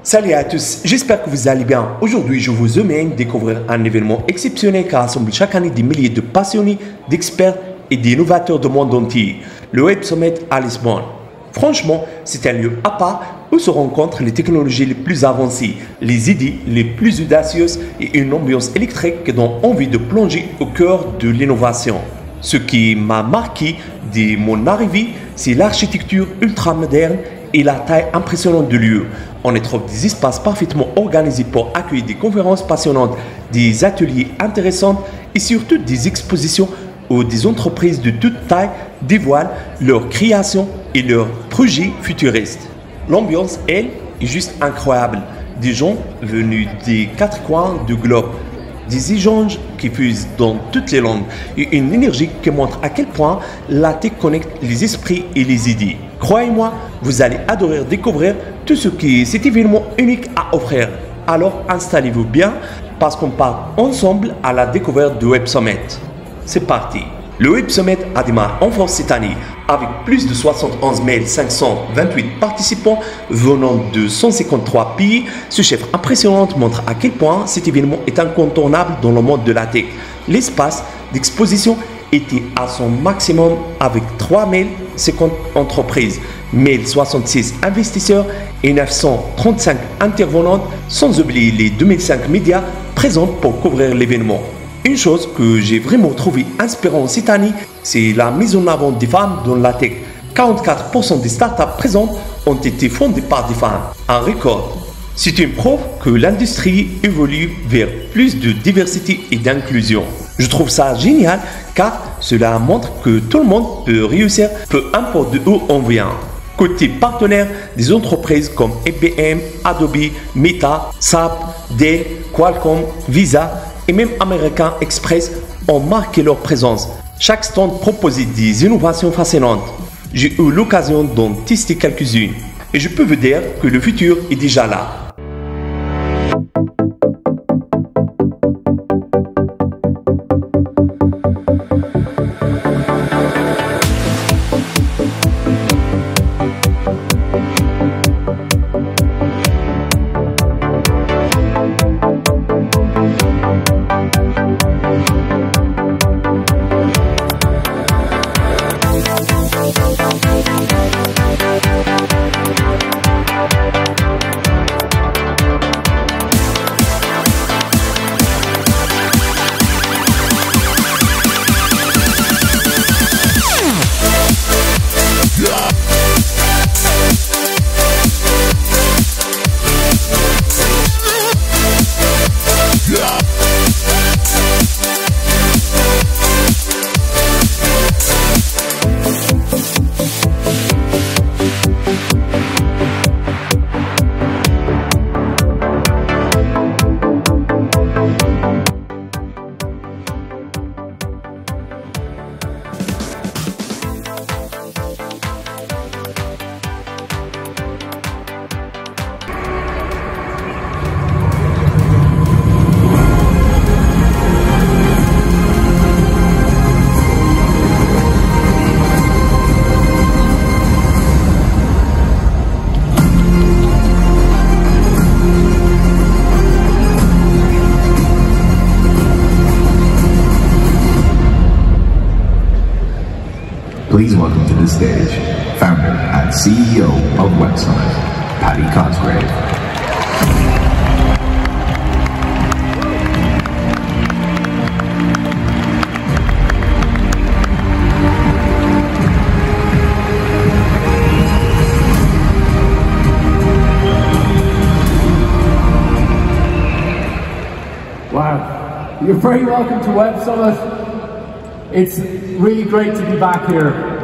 Salut à tous, j'espère que vous allez bien. Aujourd'hui, je vous emmène découvrir un événement exceptionnel qui rassemble chaque année des milliers de passionnés, d'experts et d'innovateurs du monde entier, le Web Summit à Lisbonne. Franchement, c'est un lieu à part où se rencontrent les technologies les plus avancées, les idées les plus audacieuses et une ambiance électrique qui donne envie de plonger au cœur de l'innovation. Ce qui m'a marqué dès mon arrivée, c'est l'architecture ultra-moderne et la taille impressionnante du lieu. On y trouve des espaces parfaitement organisés pour accueillir des conférences passionnantes, des ateliers intéressants et surtout des expositions où des entreprises de toute taille dévoilent leurs créations et leurs projets futuristes. L'ambiance, elle, est juste incroyable. Des gens venus des quatre coins du globe, des échanges qui fusent dans toutes les langues et une énergie qui montre à quel point la tech connecte les esprits et les idées. Croyez-moi, vous allez adorer découvrir tout ce que cet événement unique a à offrir. Alors installez-vous bien parce qu'on part ensemble à la découverte du Web Summit. C'est parti. Le Web Summit a démarré en force cette année avec plus de 71 528 participants venant de 153 pays. Ce chiffre impressionnant montre à quel point cet événement est incontournable dans le monde de la tech. L'espace d'exposition était à son maximum avec 3050 entreprises, 1066 investisseurs et 935 intervenants, sans oublier les 2005 médias présents pour couvrir l'événement. Une chose que j'ai vraiment trouvé inspirante cette année, c'est la mise en avant des femmes dans la tech. 44% des startups présentes ont été fondées par des femmes, un record. C'est une preuve que l'industrie évolue vers plus de diversité et d'inclusion. Je trouve ça génial car cela montre que tout le monde peut réussir, peu importe d'où on vient. Côté partenaires, des entreprises comme IBM, Adobe, Meta, SAP, Dell, Qualcomm, Visa et même American Express ont marqué leur présence. Chaque stand proposait des innovations fascinantes. J'ai eu l'occasion d'en tester quelques-unes et je peux vous dire que le futur est déjà là. Please welcome to the stage, founder and CEO of Web Summit, Grave. Wow, you're very welcome to Web Summit. It's really great to be back here.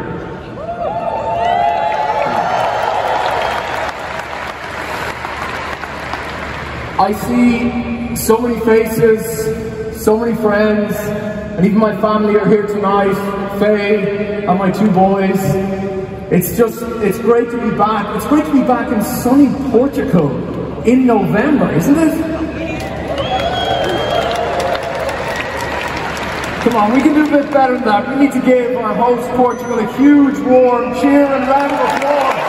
I see so many faces, so many friends, and even my family are here tonight, Faye and my two boys. It's great to be back. It's great to be back in sunny Portugal in November, isn't it? Come on, we can do a bit better than that. We need to give our host Portugal a huge warm cheer and round of applause.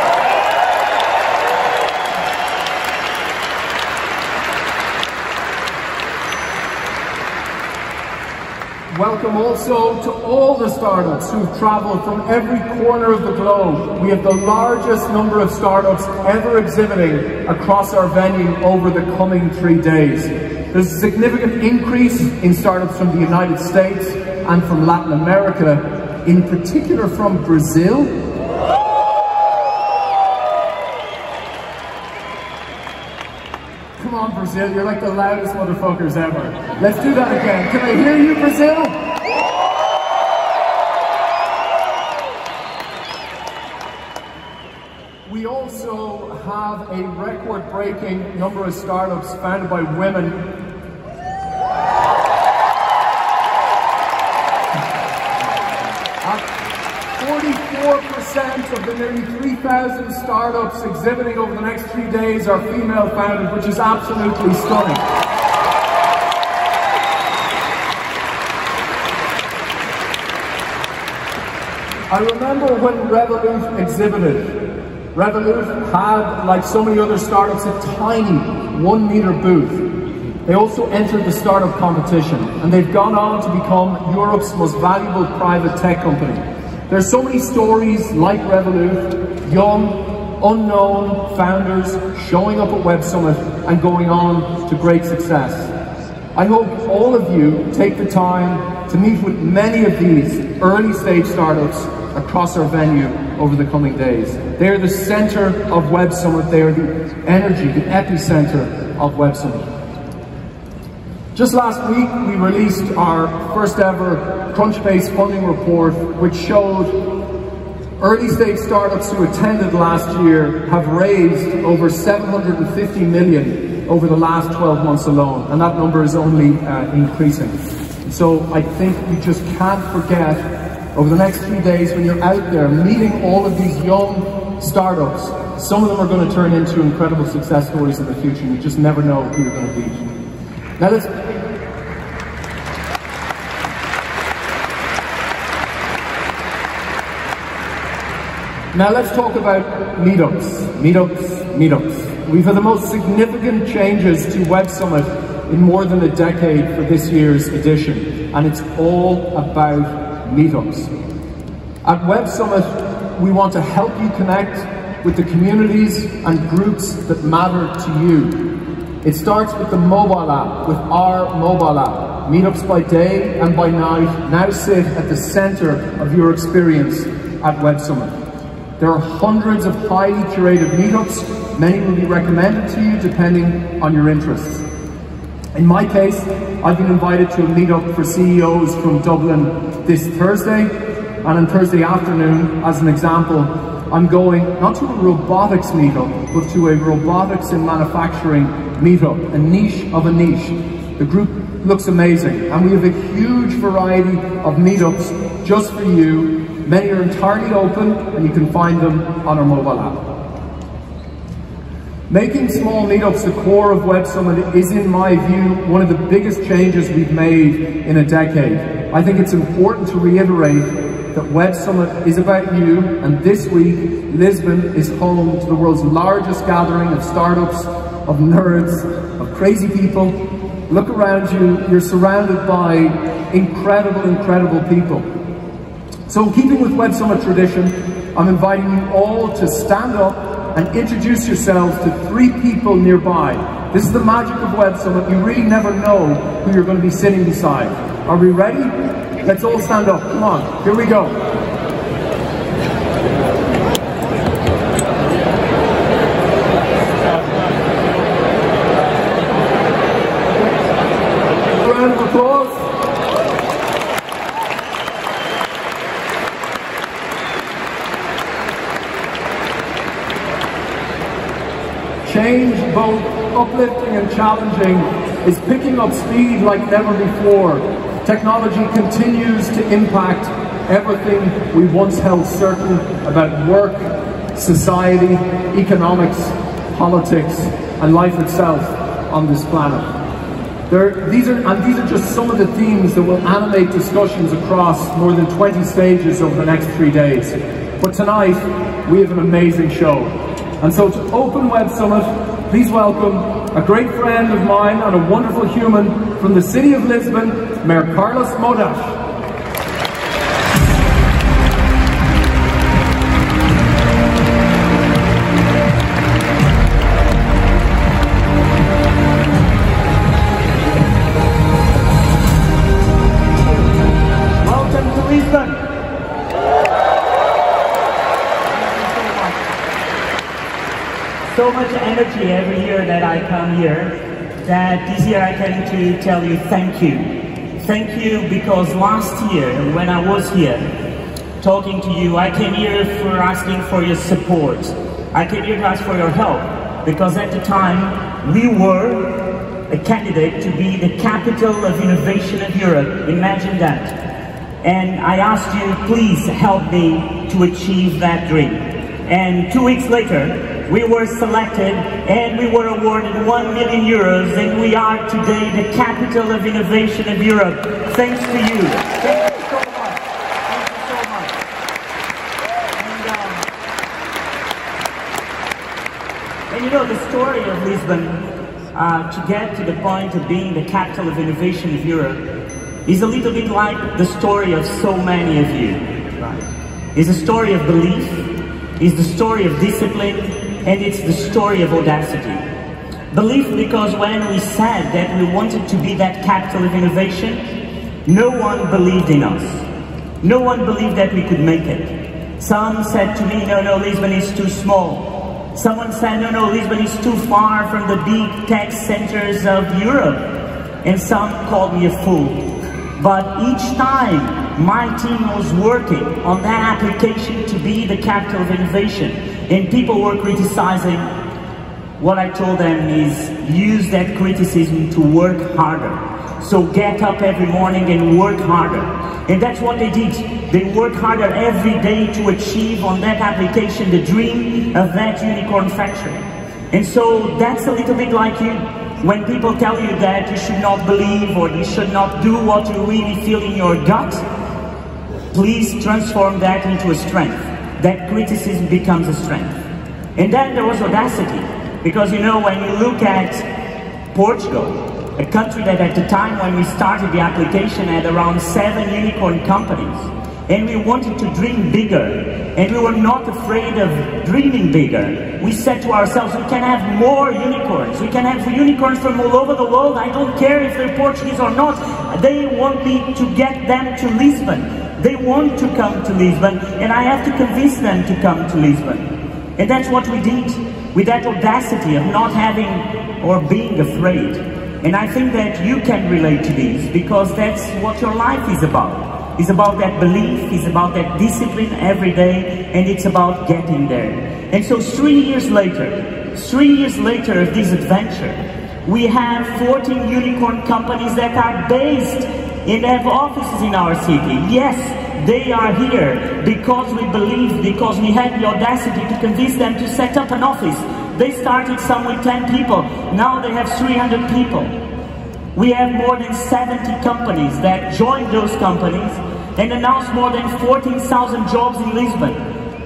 Welcome also to all the startups who've traveled from every corner of the globe. We have the largest number of startups ever exhibiting across our venue over the coming 3 days. There's a significant increase in startups from the United States and from Latin America, in particular from Brazil. Come on, Brazil, you're like the loudest motherfuckers ever. Let's do that again. Can I hear you, Brazil? We also have a record-breaking number of startups founded by women. 44% of the nearly 3,000 startups exhibiting over the next 3 days are female founded, which is absolutely stunning. I remember when Revolut exhibited. Revolut had, like so many other startups, a tiny 1-meter booth. They also entered the startup competition, and they've gone on to become Europe's most valuable private tech company. There's so many stories like Revolut, young, unknown founders showing up at Web Summit and going on to great success. I hope all of you take the time to meet with many of these early stage startups across our venue over the coming days. They are the center of Web Summit. They are the energy, the epicenter of Web Summit. Just last week, we released our first ever Crunchbase funding report, which showed early stage startups who attended last year have raised over 750 million over the last 12 months alone, and that number is only increasing. So I think you just can't forget, over the next 3 days when you're out there meeting all of these young startups, some of them are going to turn into incredible success stories in the future, and you just never know who you're going to meet. Now let's talk about meetups. We've had the most significant changes to Web Summit in more than a decade for this year's edition, and it's all about meetups. At Web Summit, we want to help you connect with the communities and groups that matter to you. It starts with the mobile app, with our mobile app. Meetups by day and by night now sit at the center of your experience at Web Summit. There are hundreds of highly curated meetups. Many will be recommended to you depending on your interests. In my case, I've been invited to a meetup for CEOs from Dublin this Thursday, and on Thursday afternoon, as an example, I'm going not to a robotics meetup, but to a robotics in manufacturing meetup, a niche of a niche. The group looks amazing, and we have a huge variety of meetups just for you. Many are entirely open, and you can find them on our mobile app. Making small meetups the core of Web Summit is, in my view, one of the biggest changes we've made in a decade. I think it's important to reiterate that Web Summit is about you, and this week, Lisbon is home to the world's largest gathering of startups, of nerds, of crazy people. Look around you, you're surrounded by incredible people. So in keeping with Web Summit tradition, I'm inviting you all to stand up and introduce yourselves to 3 people nearby. This is the magic of Web Summit. You really never know who you're going to be sitting beside. Are we ready? Let's all stand up. Come on, here we go. A round of applause. Change, both uplifting and challenging, is picking up speed like never before. Technology continues to impact everything we once held certain about work, society, economics, politics, and life itself on this planet. These are just some of the themes that will animate discussions across more than 20 stages over the next 3 days. But tonight, we have an amazing show. And so to open Web Summit, please welcome a great friend of mine and a wonderful human from the city of Lisbon, Mayor Carlos Modas. So much energy every year that I come here, that this year I came to tell you thank you. Thank you because last year when I was here talking to you, I came here for asking for your support. I came here to ask for your help because at the time we were a candidate to be the capital of innovation of Europe. Imagine that. And I asked you, please help me to achieve that dream. And 2 weeks later, we were selected and we were awarded 1 million euros, and we are today the capital of innovation of Europe. Thanks to you. Thank you so much. Thank you so much. And you know, the story of Lisbon, to get to the point of being the capital of innovation of Europe, is a little bit like the story of so many of you. Right? It's a story of belief, it's the story of discipline, and it's the story of audacity. Belief because when we said that we wanted to be that capital of innovation, no one believed in us. No one believed that we could make it. Some said to me, no, Lisbon is too small. Someone said, no, Lisbon is too far from the big tech centers of Europe. And some called me a fool. But each time my team was working on that application to be the capital of innovation, and people were criticizing, what I told them is use that criticism to work harder. So get up every morning and work harder. And that's what they did. They worked harder every day to achieve on that application the dream of that unicorn factory. And so that's a little bit like you. When people tell you that you should not believe or you should not do what you really feel in your gut, please transform that into a strength. That criticism becomes a strength. And then there was audacity, because you know, when you look at Portugal, a country that at the time when we started the application had around 7 unicorn companies, and we wanted to dream bigger, and we were not afraid of dreaming bigger. We said to ourselves, we can have more unicorns. We can have unicorns from all over the world. I don't care if they're Portuguese or not. They want me to get them to Lisbon. They want to come to Lisbon, and I have to convince them to come to Lisbon. And that's what we did, with that audacity of not having or being afraid. And I think that you can relate to this, because that's what your life is about. It's about that belief, it's about that discipline every day, and it's about getting there. And so 3 years later of this adventure, we have 14 unicorn companies that are based and have offices in our city. Yes, they are here because we believe, because we had the audacity to convince them to set up an office. They started some with 10 people, now they have 300 people. We have more than 70 companies that joined those companies and announced more than 14,000 jobs in Lisbon.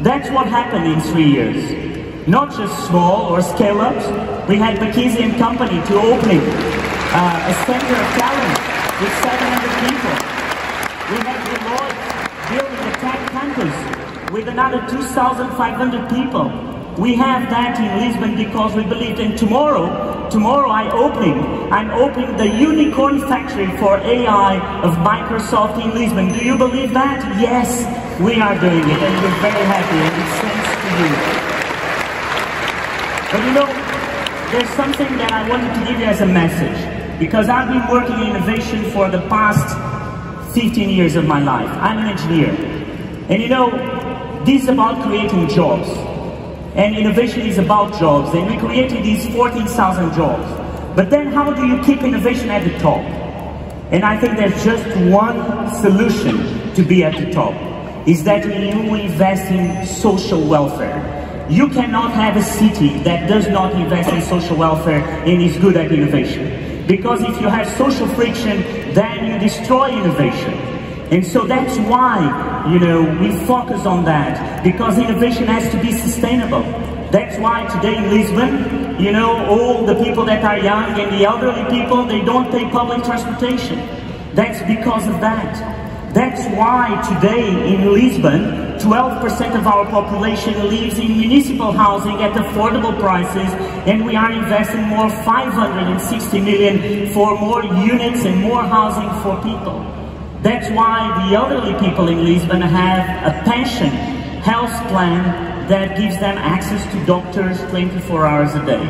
That's what happened in 3 years. Not just small or scale-ups. We had McKinsey & Company to opening a center of talent with 700 people. We had Deloitte building a tech campus with another 2,500 people. We have that in Lisbon because we believed. And tomorrow I'm opening the unicorn factory for AI of Microsoft in Lisbon. Do you believe that? Yes, we are doing it, and we're very happy, and it's thanks to you. But you know, there's something that I wanted to give you as a message, because I've been working in innovation for the past 15 years of my life. I'm an engineer. And you know, this is about creating jobs. And innovation is about jobs. And we created these 14,000 jobs. But then how do you keep innovation at the top? And I think there's just one solution to be at the top. Is that you invest in social welfare. You cannot have a city that does not invest in social welfare and is good at innovation. Because if you have social friction, then you destroy innovation. And so that's why, you know, we focus on that, because innovation has to be sustainable. That's why today in Lisbon, you know, all the people that are young and the elderly people, they don't take public transportation. That's because of that. That's why today in Lisbon, 12% of our population lives in municipal housing at affordable prices, and we are investing more 560 million for more units and more housing for people. That's why the elderly people in Lisbon have a pension health plan that gives them access to doctors 24 hours a day.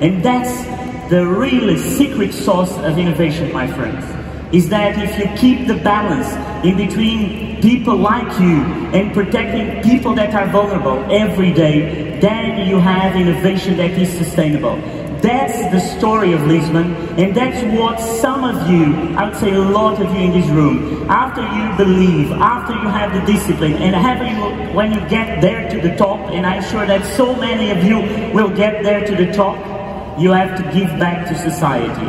And that's the really secret sauce of innovation, my friends. Is that if you keep the balance in between people like you and protecting people that are vulnerable every day, then you have innovation that is sustainable. That's the story of Lisbon, and that's what some of you, I would say a lot of you in this room, after you believe, after you have the discipline, and when you get there to the top, and I'm sure that so many of you will get there to the top, you have to give back to society.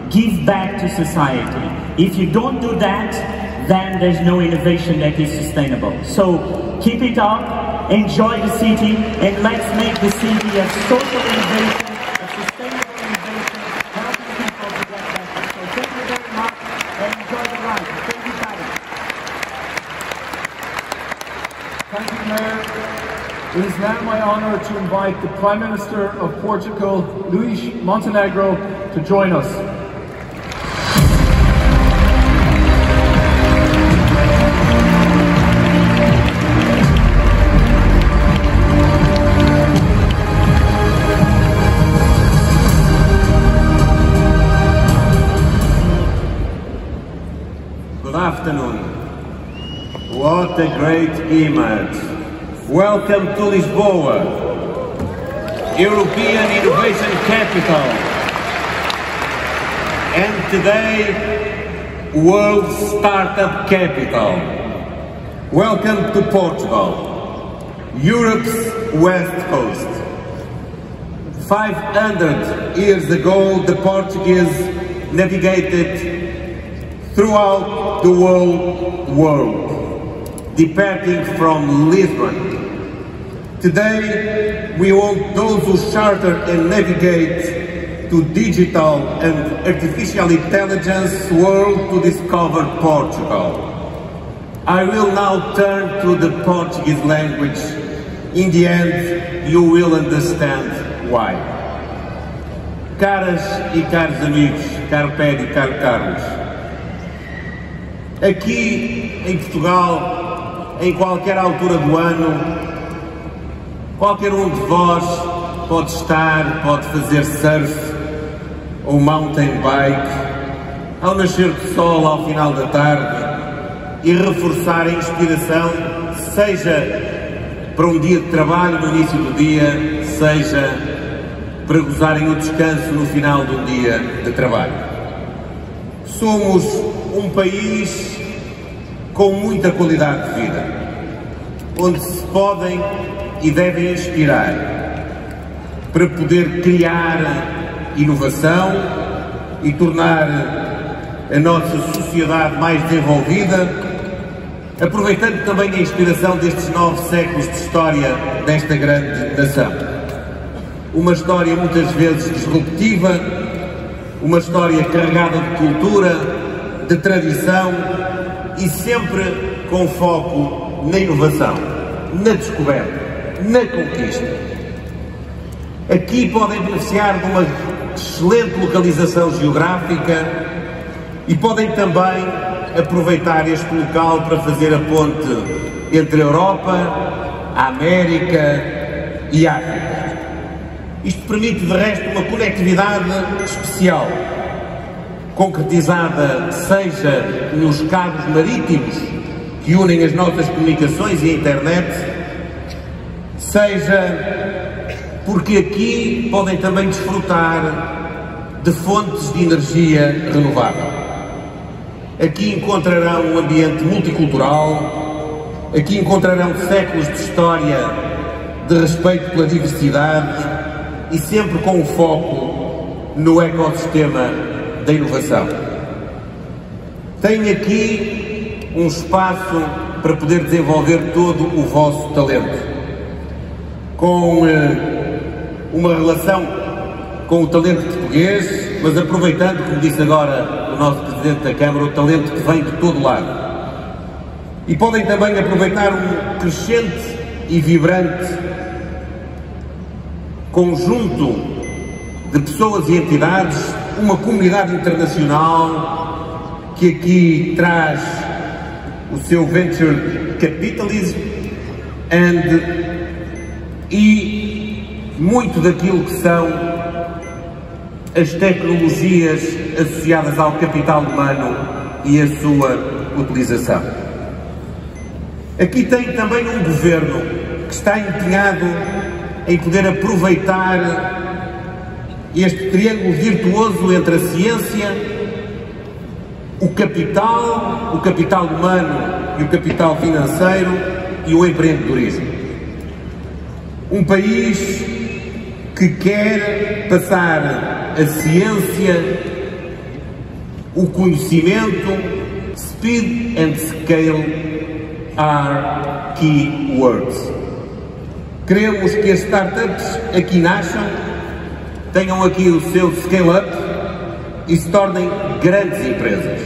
Give back to society. If you don't do that, then there's no innovation that is sustainable. So keep it up, enjoy the city, and let's make the city a social innovation, a sustainable innovation, helping people to get better. So thank you very much and enjoy the ride. Thank you, Paddy. Thank you, Mayor. It is now my honour to invite the Prime Minister of Portugal, Luís Montenegro, to join us. Good afternoon. What a great image. Welcome to Lisbon, European Innovation Capital. And today, World Startup Capital. Welcome to Portugal, Europe's West Coast. 500 years ago, the Portuguese navigated throughout the world, departing from Lisbon. Today, we want those who charter and navigate to digital and artificial intelligence world to discover Portugal. I will now turn to the Portuguese language. In the end, you will understand why. Caras e caros amigos, caro Pedro e caro Carlos, aqui em Portugal, em qualquer altura do ano, qualquer um de vós pode estar, pode fazer surf ou mountain bike, ao nascer do sol, ao final da tarde, e reforçar a inspiração, seja para um dia de trabalho no início do dia, seja para gozarem o descanso no final de um dia de trabalho. Somos um país com muita qualidade de vida, onde se podem e devem inspirar para poder criar inovação e tornar a nossa sociedade mais desenvolvida, aproveitando também a inspiração destes 9 séculos de história desta grande nação. Uma história muitas vezes disruptiva, uma história carregada de cultura, de tradição e sempre com foco na inovação, na descoberta, na conquista. Aqui podem beneficiar de uma excelente localização geográfica e podem também aproveitar este local para fazer a ponte entre a Europa, a América e a África. Isto permite, de resto, uma conectividade especial, concretizada seja nos cabos marítimos que unem as nossas comunicações e a internet, seja porque aqui podem também desfrutar de fontes de energia renovável. Aqui encontrarão um ambiente multicultural, aqui encontrarão séculos de história de respeito pela diversidade e sempre com o foco no ecossistema da inovação. Tem aqui um espaço para poder desenvolver todo o vosso talento, com uma relação com o talento português, mas aproveitando, como disse agora o nosso Presidente da Câmara, o talento que vem de todo lado. E podem também aproveitar um crescente e vibrante conjunto de pessoas e entidades, uma comunidade internacional que aqui traz o seu venture capitalism e muito daquilo que são as tecnologias associadas ao capital humano e a sua utilização. Aqui tem também um governo que está empenhado em poder aproveitar este triângulo virtuoso entre a ciência, o capital humano e o capital financeiro e o empreendedorismo. Um país que quer passar a ciência, o conhecimento, speed and scale are key words. Queremos que as startups aqui nasçam, tenham aqui o seu scale-up e se tornem grandes empresas.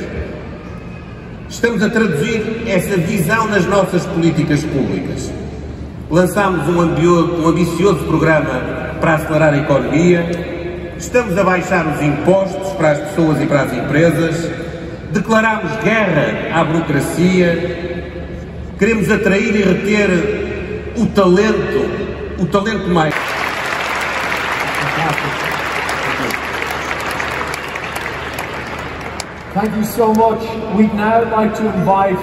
Estamos a traduzir essa visão nas nossas políticas públicas. Lançámos um ambicioso programa para acelerar a economia, estamos a baixar os impostos para as pessoas e para as empresas, declarámos guerra à burocracia, queremos atrair e reter o talento mais. Thank you so much. We'd now like to invite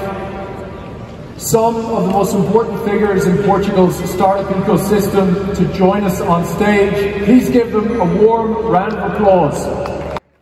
some of the most important figures in Portugal's startup ecosystem to join us on stage. Please give them a warm round of applause.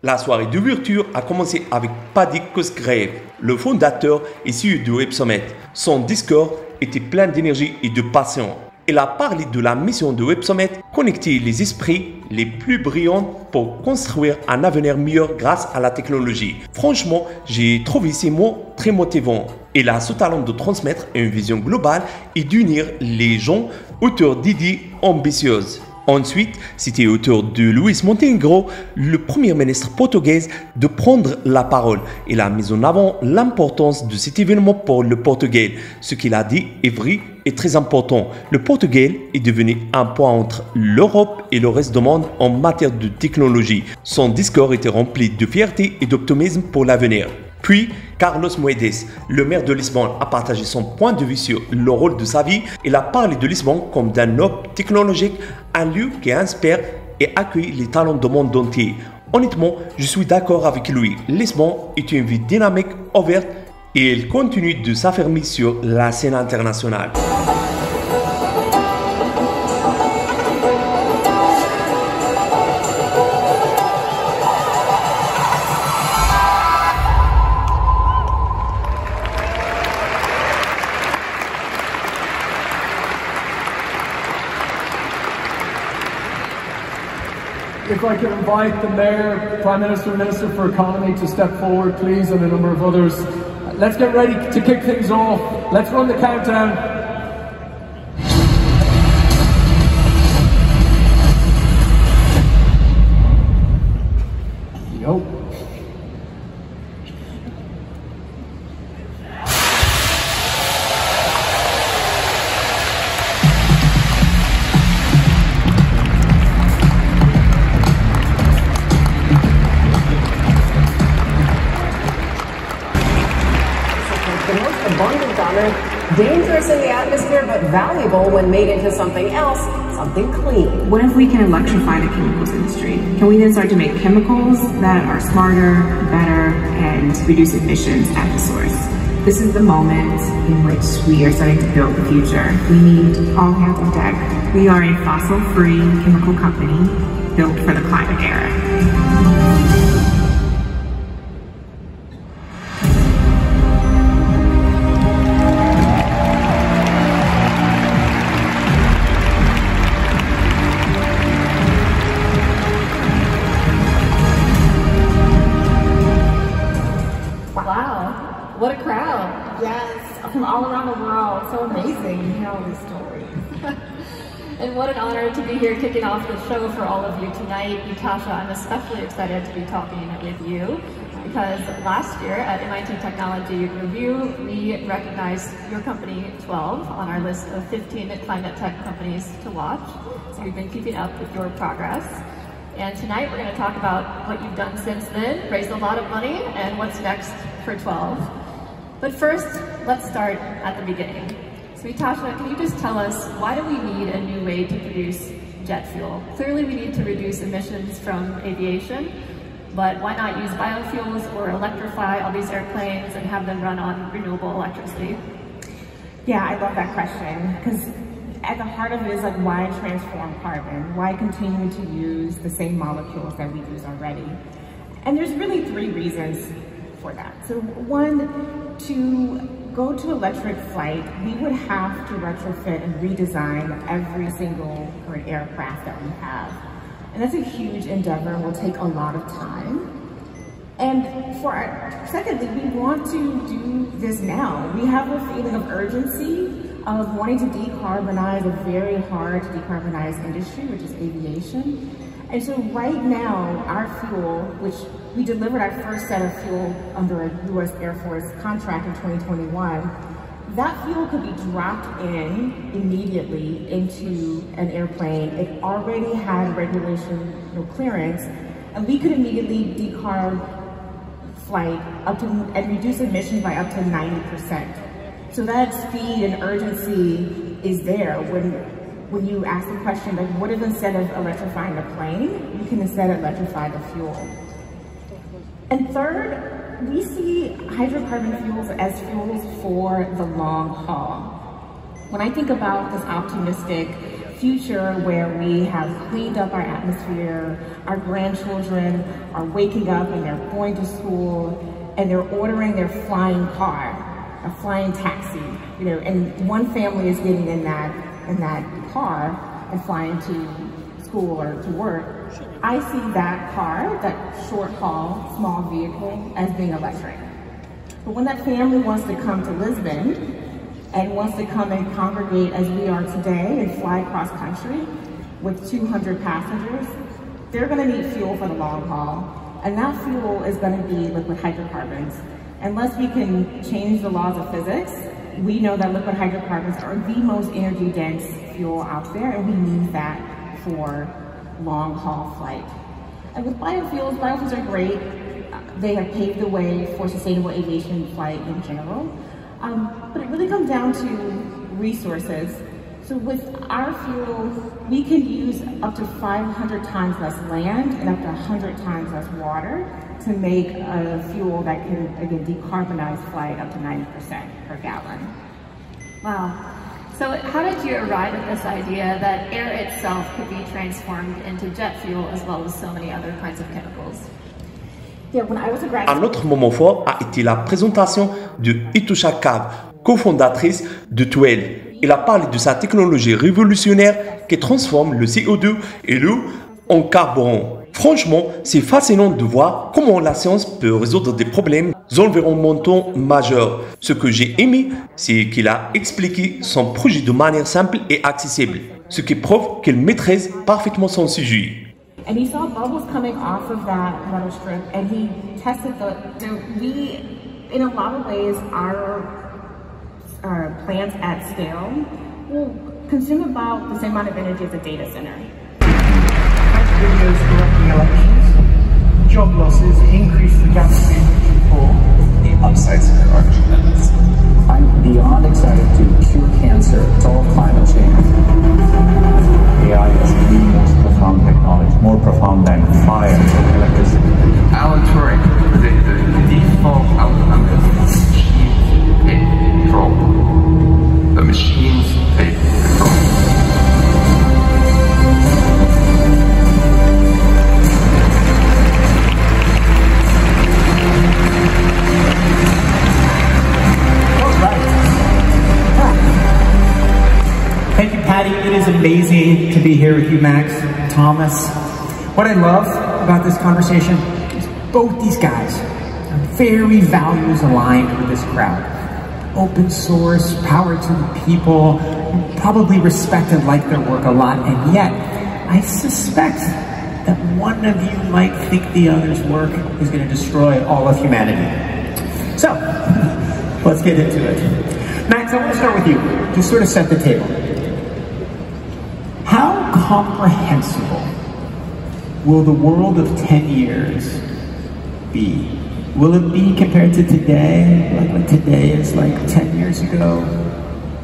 La soirée d'ouverture a commencé avec Technologiques, le fondateur et CEO du Web Summit. Son discours était plein d'énergie et de passion. Il a parlé de la mission du Web Summit, connecter les esprits les plus brillants pour construire un avenir meilleur grâce à la technologie. Franchement, j'ai trouvé ces mots très motivants. Il a ce talent de transmettre une vision globale et d'unir les gens autour d'idées ambitieuses. Ensuite, c'était au tour de Luís Montenegro, le Premier Ministre portugais, de prendre la parole. Il a mis en avant l'importance de cet événement pour le Portugal. Ce qu'il a dit est vrai et très important. Le Portugal est devenu un point entre l'Europe et le reste du monde en matière de technologie. Son discours était rempli de fierté et d'optimisme pour l'avenir. Puis, Carlos Moedas, le maire de Lisbonne, a partagé son point de vue sur le rôle de sa vie. Il a parlé de Lisbonne comme d'un hub technologique, un lieu qui inspire et accueille les talents du monde entier. Honnêtement, je suis d'accord avec lui. Lisbonne est une ville dynamique, ouverte et elle continue de s'affirmer sur la scène internationale. If I can invite the Mayor, Prime Minister, Minister for Economy to step forward, please, and a number of others. Let's get ready to kick things off. Let's run the countdown. Yo. Dangerous in the atmosphere, but valuable when made into something else, something clean. What if we can electrify the chemicals industry? Can we then start to make chemicals that are smarter, better, and reduce emissions at the source? This is the moment in which we are starting to build the future. We need all hands on deck. We are a fossil-free chemical company built for the climate era. What a crowd. Yes, from all around the world. So amazing to hear all these stories. And what an honor to be here kicking off the show for all of you tonight. Etosha, I'm especially excited to be talking with you because last year at MIT Technology Review, we recognized your company 12 on our list of 15 climate tech companies to watch. So we've been keeping up with your progress. And tonight we're going to talk about what you've done since then, raised a lot of money, and what's next for 12. But first, let's start at the beginning. So Etosha, can you just tell us, why do we need a new way to produce jet fuel? Clearly we need to reduce emissions from aviation, but why not use biofuels or electrify all these airplanes and have them run on renewable electricity? Yeah, I love that question, because at the heart of it is like, why transform carbon? Why continue to use the same molecules that we use already? And there's really three reasons for that. So one, to go to electric flight, we would have to retrofit and redesign every single current aircraft that we have. And that's a huge endeavor and will take a lot of time. And secondly, we want to do this now. We have a feeling of urgency of wanting to decarbonize a very hard to decarbonize industry, which is aviation. And so right now, our fuel, which we delivered our first set of fuel under a US Air Force contract in 2021, that fuel could be dropped in immediately into an airplane. It already had regulation clearance, and we could immediately decarb flight and reduce emissions by up to 90%. So that speed and urgency is there when you ask the question, like, what if instead of electrifying the plane, you can instead electrify the fuel? And third, we see hydrocarbon fuels as fuels for the long haul. When I think about this optimistic future where we have cleaned up our atmosphere, our grandchildren are waking up and they're going to school and they're ordering their flying car, a flying taxi, and one family is getting in that car and flying to school or to work. I see that car, that short haul, small vehicle, as being electric. But when that family wants to come to Lisbon and wants to come and congregate as we are today and fly across country with 200 passengers, they're gonna need fuel for the long haul. And that fuel is gonna be liquid hydrocarbons. Unless we can change the laws of physics, we know that liquid hydrocarbons are the most energy dense fuel out there, and we need that for long haul flight. And with biofuels are great. They have paved the way for sustainable aviation flight in general. But it really comes down to resources. So with our fuel, we can use up to 500 times less land and up to 100 times less water to make a fuel that can, again, decarbonize flight up to 90% per gallon. Wow. So how did you arrive at this idea that air itself could be transformed into jet fuel as well as so many other kinds of chemicals? Yeah, when I was a graduate... Un autre moment fort a été la présentation de Etosha Cave, cofondatrice de Nouvelles. Elle a parlé de sa technologie révolutionnaire qui transforme le CO2 et l'eau en carburant. Franchement, c'est fascinant de voir comment la science peut résoudre des problèmes environnementaux majeurs. Ce que j'ai aimé, c'est qu'il a expliqué son projet de manière simple et accessible, ce qui prouve qu'il maîtrise parfaitement son sujet. And he saw bubbles coming off of that metal strip, and he tested in a lot of ways, our plants at scale will consume about the same amount of energy as a data center. Videos correcting elections, job losses, increase the gap between rich and poor. The upsides are tremendous. I'm beyond excited to cure cancer. It's all climate change. AI is the most profound technology, more profound than fire and electricity. Alan Turing predicted the default outcome is machines take control. The machines take control. Thank you, Patty. It is amazing to be here with you, Max, Thomas. What I love about this conversation is both these guys are very values aligned with this crowd. open source, power to the people, probably respect and like their work a lot, and yet I suspect that one of you might think the other's work is going to destroy all of humanity. So, let's get into it. Max, I want to start with you. Just sort of set the table. How comprehensible will the world of 10 years be? Will it be compared to today, like what today is like 10 years ago?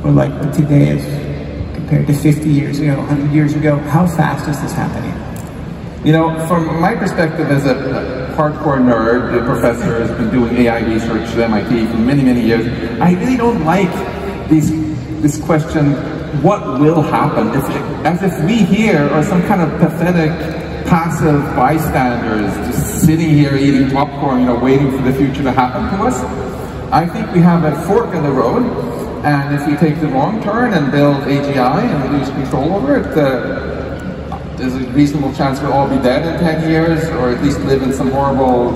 Or like what today is compared to 50 years ago, 100 years ago? How fast is this happening? You know, from my perspective as a hardcore nerd, the professor has been doing AI research at MIT for many, many years. I really don't like this question, what will happen? As if we here are some kind of pathetic, passive bystanders, just sitting here eating popcorn, you know, waiting for the future to happen to us. I think we have a fork in the road, and if we take the wrong turn and build AGI and lose control over it, there's a reasonable chance we'll all be dead in 10 years, or at least live in some horrible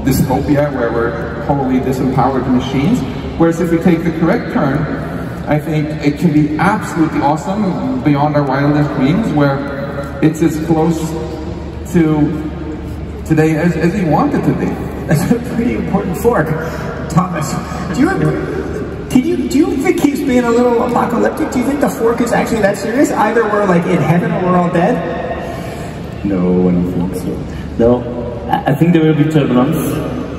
dystopia where we're wholly disempowered machines. Whereas if we take the correct turn, I think it can be absolutely awesome, beyond our wildest dreams, where it's as close to today as we want it to be. That's a pretty important fork. Thomas, do you think he's being a little apocalyptic? Do you think the fork is actually that serious? Either we're like in heaven or we're all dead? No, I don't think so. No, I think there will be turbulence,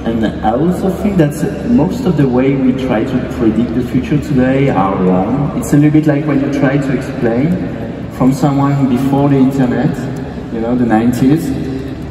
and I also think that most of the way we try to predict the future today are wrong. It's a little bit like when you try to explain from someone before the internet, you know, the 90s,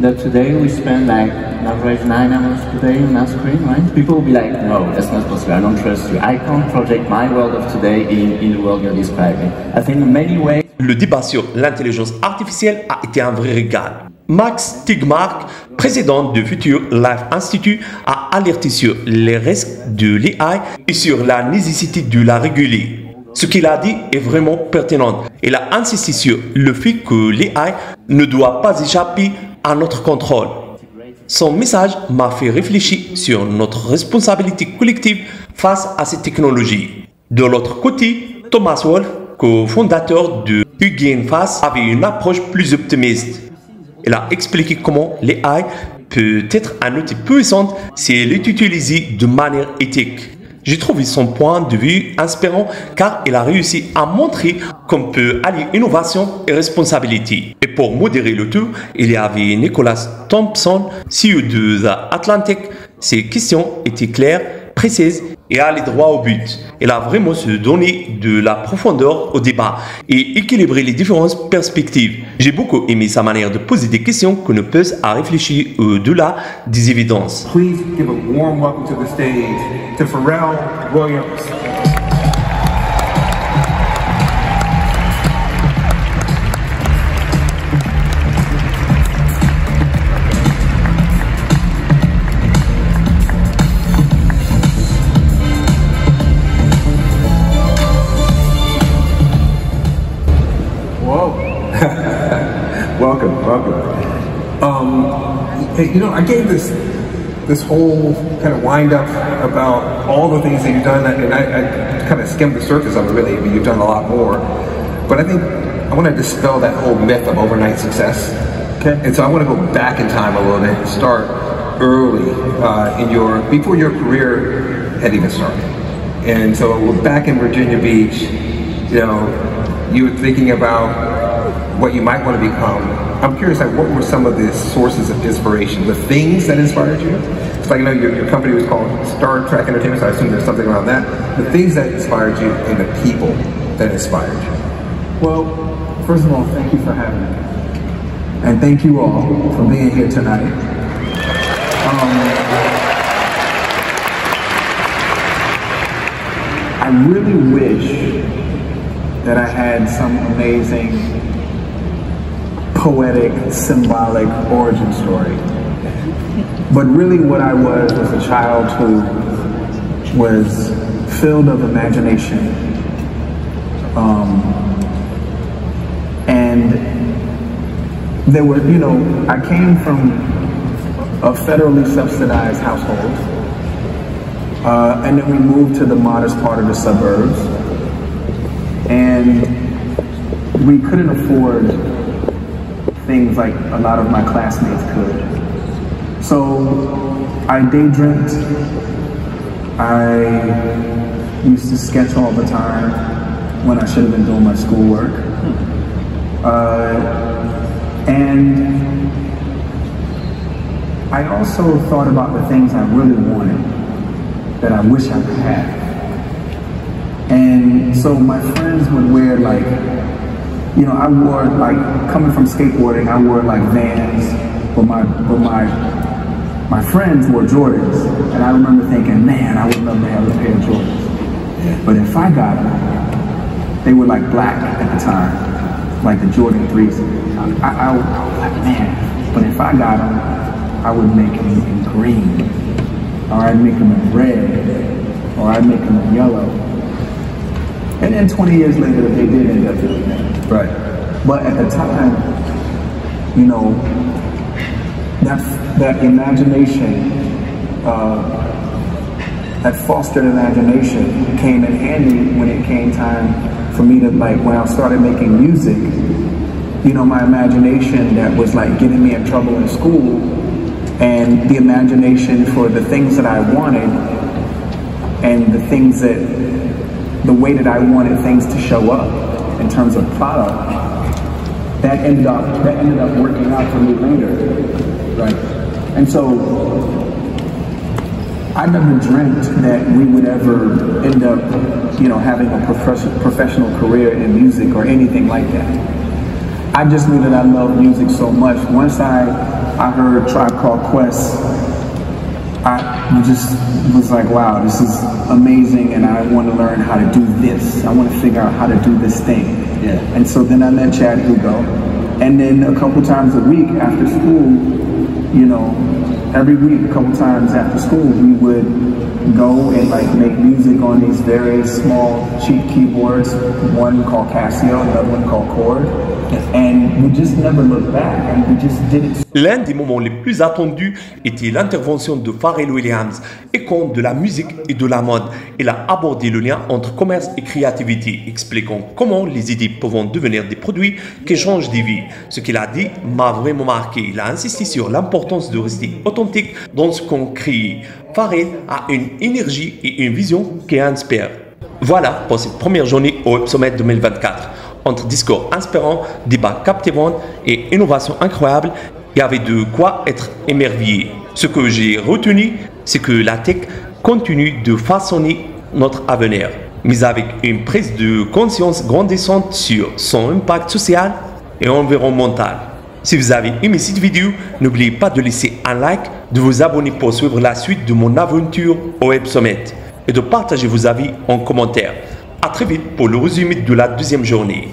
that today we spend like an average 9 hours per day on our screen, right? People will be like, no, that's not possible, I don't trust you. I can't project my world of today in the world you're describing. I think in many ways... Le débat sur l'intelligence artificielle a été un vrai régal. Max Tegmark, président de Future Life Institute, a alerté sur les risques de l'AI et sur la nécessité de la réguler. Ce qu'il a dit est vraiment pertinent. Il a insisté sur le fait que l'AI ne doit pas échapper à notre contrôle. Son message m'a fait réfléchir sur notre responsabilité collective face à cette technologie. De l'autre côté, Thomas Wolf, cofondateur de Hugging Face, avait une approche plus optimiste. Il a expliqué comment l'AI peut être un outil puissant si elle est utilisée de manière éthique. J'ai trouvé son point de vue inspirant car il a réussi à montrer qu'on peut allier innovation et responsabilité. Et pour modérer le tout, il y avait Nicholas Thompson, CEO de The Atlantic. Ses questions étaient claires, précises et allaient droit au but. Il a vraiment su donner de la profondeur au débat et équilibrer les différentes perspectives. J'ai beaucoup aimé sa manière de poser des questions qu'on ne peut à réfléchir au-delà des évidences. Please give a warm welcome to the stage to Pharrell Williams. Welcome. You know, I gave this whole kind of wind up about all the things that you've done, and I kind of skimmed the surface of it really, but you've done a lot more. But I think I want to dispel that whole myth of overnight success. Okay. And so I want to go back in time a little bit and start early before your career had even started. And so we're back in Virginia Beach. You know, you were thinking about what you might want to become. I'm curious, like, what were some of the sources of inspiration, the things that inspired you? It's like, you know, your company was called Star Trek Entertainment, so I assume there's something around that. The things that inspired you and the people that inspired you. Well, first of all, thank you for having me. And thank you all for being here tonight. I really wish that I had some amazing poetic, symbolic origin story. But really what I was a child who was filled of imagination. And there were, you know, I came from a federally subsidized household. And then we moved to the modest part of the suburbs. And we couldn't afford things like a lot of my classmates could. So I day dreamt. I used to sketch all the time when I should have been doing my schoolwork. And I also thought about the things I really wanted that I wish I could have. And so my friends would wear like, you know, I wore like, coming from skateboarding, I wore like Vans, but my friends wore Jordans. And I remember thinking, man, I would love to have a pair of Jordans. But if I got them, they were like black at the time, like the Jordan 3s. I was like, man, but if I got them, I would make them in green, or I'd make them in red, or I'd make them in yellow. And then 20 years later, they did end up doing that. Right. But at the time, you know, that imagination, that fostered imagination came in handy when it came time for me to, like, when I started making music, you know, my imagination that was like getting me in trouble in school, and the imagination for the things that I wanted and the things that, the way that I wanted things to show up in terms of product, that ended up working out for me later, right? And so I never dreamt that we would ever end up, you know, having a professional career in music or anything like that. I just knew that I loved music so much. Once I heard Tribe Called Quest, I just was like, wow, this is amazing, and I want to learn how to do this. I want to figure out how to do this thing. Yeah. And so then I met Chad Hugo, and then a couple times a week after school, you know, every week, a couple times after school, we would go and like make music on these very small, cheap keyboards, one called Casio, another one called Chord, and we just never looked back, and we just did it. L'un des moments les plus attendus était l'intervention de Pharrell Williams, icône de la musique et de la mode. Il a abordé le lien entre commerce et créativité, expliquant comment les idées peuvent devenir des produits qui changent des vies. Ce qu'il a dit m'a vraiment marqué. Il a insisté sur l'importance de rester authentique dans ce qu'on crée. Pharrell a une énergie et une vision qui inspirent. Voilà pour cette première journée au Web Summit 2024. Entre discours inspirants, débats captivants et innovations incroyables, il y avait de quoi être émerveillé. Ce que j'ai retenu, c'est que la tech continue de façonner notre avenir, mais avec une prise de conscience grandissante sur son impact social et environnemental. Si vous avez aimé cette vidéo, n'oubliez pas de laisser un like, de vous abonner pour suivre la suite de mon aventure au Web Summit et de partager vos avis en commentaire. A très vite pour le résumé de la deuxième journée.